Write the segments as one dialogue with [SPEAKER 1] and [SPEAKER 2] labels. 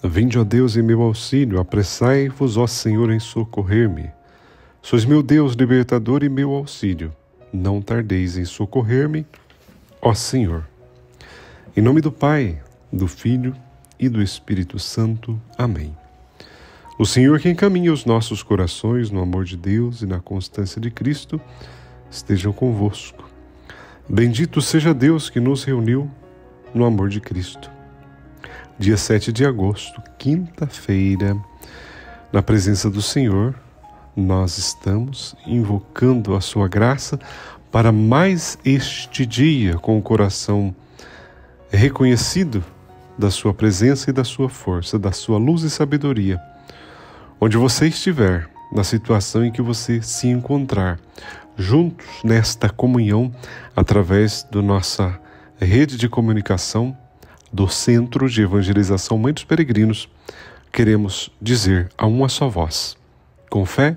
[SPEAKER 1] Vinde, ó Deus, em meu auxílio, apressai-vos, ó Senhor, em socorrer-me. Sois meu Deus, libertador e meu auxílio. Não tardeis em socorrer-me, ó Senhor. Em nome do Pai, do Filho e do Espírito Santo. Amém. O Senhor que encaminha os nossos corações no amor de Deus e na constância de Cristo, estejam convosco. Bendito seja Deus que nos reuniu no amor de Cristo. Dia 7 de agosto, quinta-feira, na presença do Senhor, nós estamos invocando a sua graça para mais este dia, com o coração reconhecido da sua presença e da sua força, da sua luz e sabedoria. Onde você estiver, na situação em que você se encontrar, juntos nesta comunhão, através da nossa rede de comunicação, do Centro de Evangelização Mãe dos Peregrinos, queremos dizer a uma só voz, com fé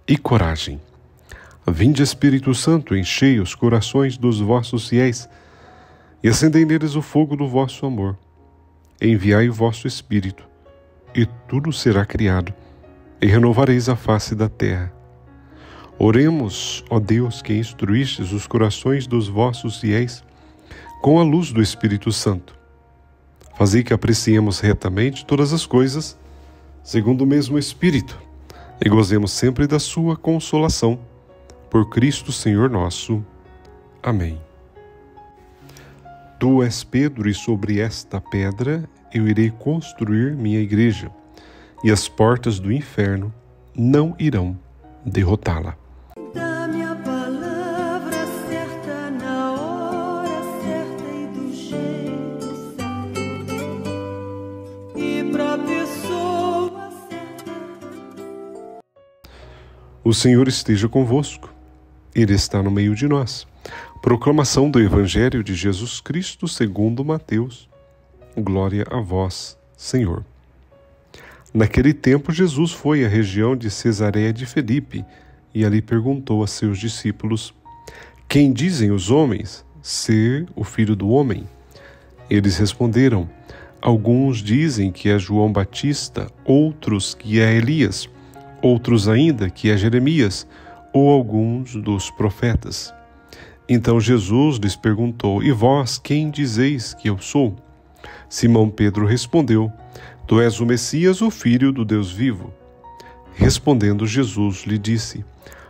[SPEAKER 1] e coragem: Vinde, Espírito Santo, enchei os corações dos vossos fiéis e acendei neles o fogo do vosso amor. Enviai o vosso Espírito, e tudo será criado, e renovareis a face da terra. Oremos, ó Deus, que instruístes os corações dos vossos fiéis com a luz do Espírito Santo. Fazei que apreciemos retamente todas as coisas, segundo o mesmo Espírito, e gozemos sempre da sua consolação. Por Cristo Senhor nosso. Amém. Tu és Pedro, e sobre esta pedra eu irei construir minha igreja, e as portas do inferno não irão derrotá-la. O Senhor esteja convosco. Ele está no meio de nós. Proclamação do Evangelho de Jesus Cristo segundo Mateus. Glória a vós, Senhor. Naquele tempo, Jesus foi à região de Cesareia de Filipe e ali perguntou a seus discípulos: Quem dizem os homens ser o Filho do Homem? Eles responderam: Alguns dizem que é João Batista, outros que é Elias, outros ainda que é Jeremias, ou alguns dos profetas. Então Jesus lhes perguntou: E vós, quem dizeis que eu sou? Simão Pedro respondeu: Tu és o Messias, o Filho do Deus vivo. Respondendo Jesus lhe disse: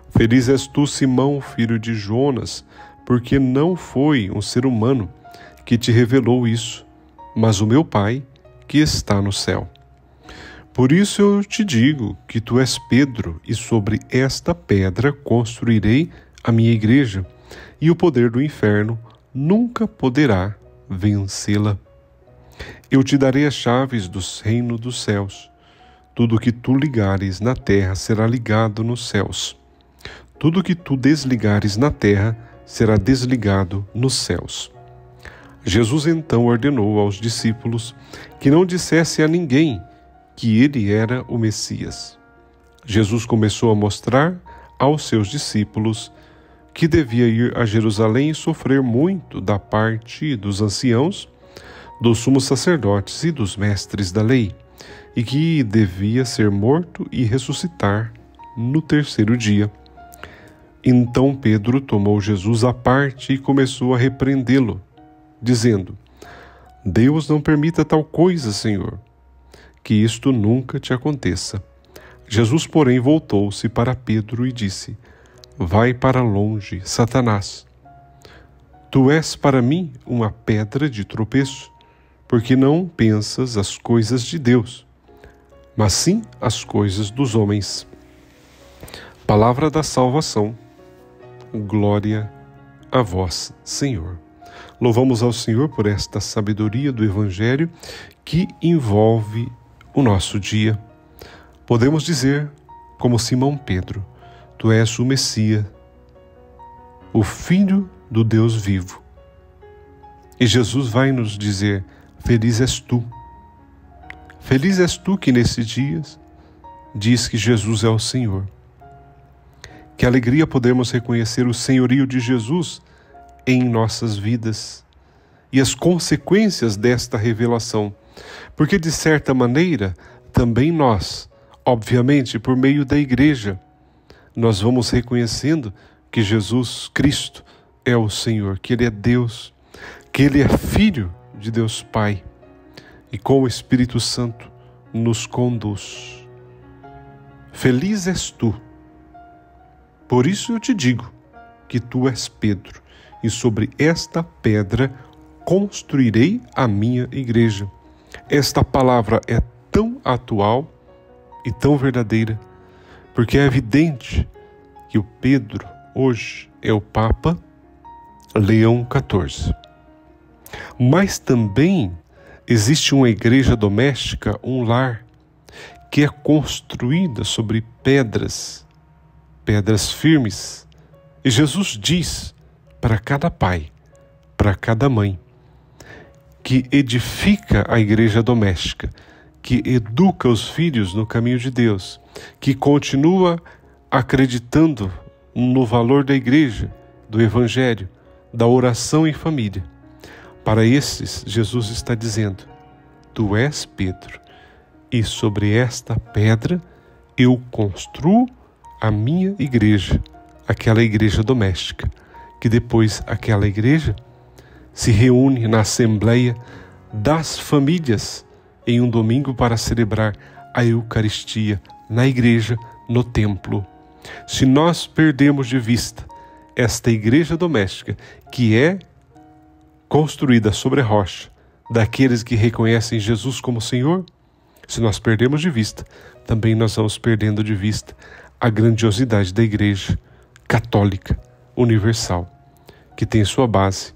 [SPEAKER 1] Feliz és tu, Simão, filho de Jonas, porque não foi um ser humano que te revelou isso, mas o meu Pai que está no céu. Por isso eu te digo que tu és Pedro, e sobre esta pedra construirei a minha igreja, e o poder do inferno nunca poderá vencê-la. Eu te darei as chaves do reino dos céus. Tudo que tu ligares na terra será ligado nos céus. Tudo que tu desligares na terra será desligado nos céus. Jesus então ordenou aos discípulos que não dissesse a ninguém que ele era o Messias. Jesus começou a mostrar aos seus discípulos que devia ir a Jerusalém e sofrer muito da parte dos anciãos, dos sumos sacerdotes e dos mestres da lei, e que devia ser morto e ressuscitar no terceiro dia. Então Pedro tomou Jesus à parte e começou a repreendê-lo, dizendo: Deus não permita tal coisa, Senhor, que isto nunca te aconteça. Jesus, porém, voltou-se para Pedro e disse: Vai para longe, Satanás. Tu és para mim uma pedra de tropeço, porque não pensas as coisas de Deus, mas sim as coisas dos homens. Palavra da salvação. Glória a vós, Senhor. Louvamos ao Senhor por esta sabedoria do Evangelho que envolve o nosso dia. Podemos dizer, como Simão Pedro: Tu és o Messias, o Filho do Deus vivo. E Jesus vai nos dizer: Feliz és tu. Feliz és tu que nesses dias diz que Jesus é o Senhor. Que alegria podermos reconhecer o senhorio de Jesus em nossas vidas e as consequências desta revelação, Porque, de certa maneira, também nós, obviamente, por meio da igreja, nós vamos reconhecendo que Jesus Cristo é o Senhor, que Ele é Deus, que Ele é Filho de Deus Pai, e com o Espírito Santo nos conduz. Feliz és tu. Por isso eu te digo que tu és Pedro, e sobre esta pedra construirei a minha igreja. Esta palavra é tão atual e tão verdadeira, porque é evidente que o Pedro hoje é o Papa Leão XIV. Mas também existe uma igreja doméstica, um lar, que é construída sobre pedras firmes. E Jesus diz para cada pai, para cada mãe, que edifica a igreja doméstica, que educa os filhos no caminho de Deus, que continua acreditando no valor da igreja, do evangelho, da oração em família. Para esses, Jesus está dizendo: tu és Pedro, e sobre esta pedra eu construo a minha igreja, aquela igreja doméstica, que depois aquela igreja se reúne na assembleia das famílias em um domingo para celebrar a Eucaristia na igreja, no templo. Se nós perdemos de vista esta igreja doméstica, que é construída sobre a rocha daqueles que reconhecem Jesus como Senhor, se nós perdemos de vista, também nós vamos perdendo de vista a grandiosidade da igreja católica universal, que tem sua base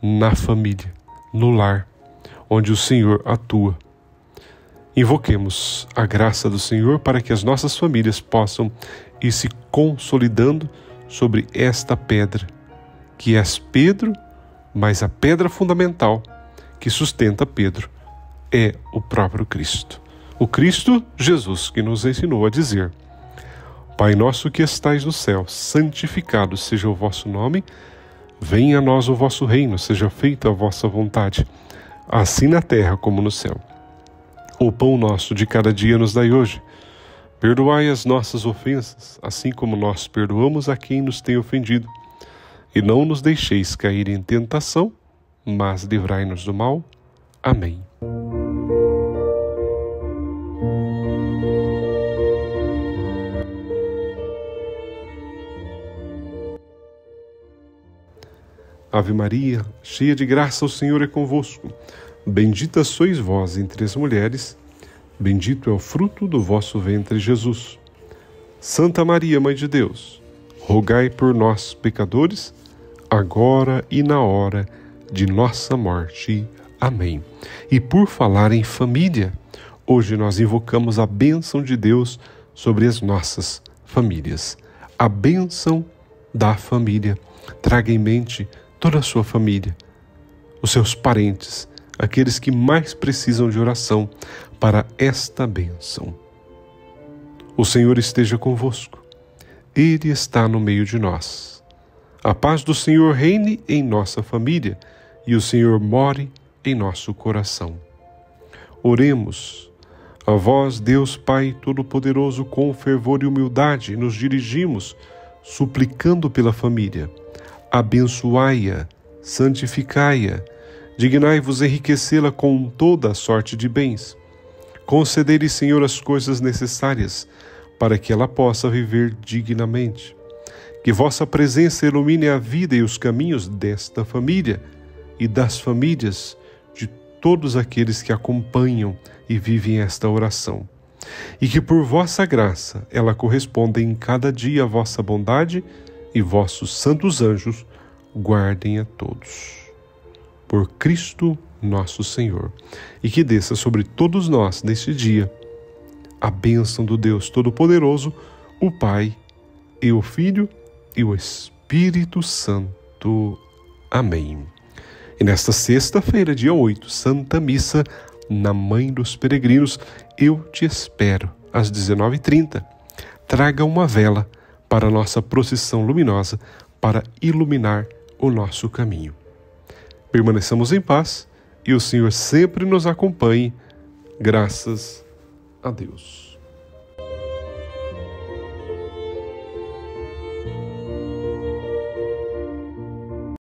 [SPEAKER 1] na família, no lar, onde o Senhor atua. Invoquemos a graça do Senhor para que as nossas famílias possam ir se consolidando sobre esta pedra, que és Pedro, mas a pedra fundamental que sustenta Pedro é o próprio Cristo. O Cristo Jesus, que nos ensinou a dizer: Pai nosso que estais no céu, santificado seja o vosso nome, venha a nós o vosso reino, seja feita a vossa vontade, assim na terra como no céu. O pão nosso de cada dia nos dai hoje. Perdoai as nossas ofensas, assim como nós perdoamos a quem nos tem ofendido. E não nos deixeis cair em tentação, mas livrai-nos do mal. Amém. Ave Maria, cheia de graça, o Senhor é convosco. Bendita sois vós entre as mulheres, bendito é o fruto do vosso ventre, Jesus. Santa Maria, Mãe de Deus, rogai por nós, pecadores, agora e na hora de nossa morte. Amém. E por falar em família, hoje nós invocamos a bênção de Deus sobre as nossas famílias. A bênção da família. Traga em mente toda a sua família, os seus parentes, aqueles que mais precisam de oração para esta bênção. O Senhor esteja convosco. Ele está no meio de nós. A paz do Senhor reine em nossa família e o Senhor more em nosso coração. Oremos. A vós, Deus Pai Todo-Poderoso, com fervor e humildade nos dirigimos, suplicando pela família. Abençoai-a, santificai-a, dignai-vos enriquecê-la com toda a sorte de bens. Concedei-lhe, Senhor, as coisas necessárias para que ela possa viver dignamente. Que vossa presença ilumine a vida e os caminhos desta família e das famílias de todos aqueles que acompanham e vivem esta oração. E que por vossa graça ela corresponda em cada dia a vossa bondade e vossos santos anjos guardem a todos. Por Cristo nosso Senhor. E que desça sobre todos nós neste dia a bênção do Deus Todo-Poderoso, o Pai e o Filho e o Espírito Santo. Amém. E nesta sexta-feira, dia 8, Santa Missa, na Mãe dos Peregrinos, eu te espero às 19h30. Traga uma vela para a nossa procissão luminosa, para iluminar o nosso caminho. Permaneçamos em paz e o Senhor sempre nos acompanhe. Graças a Deus.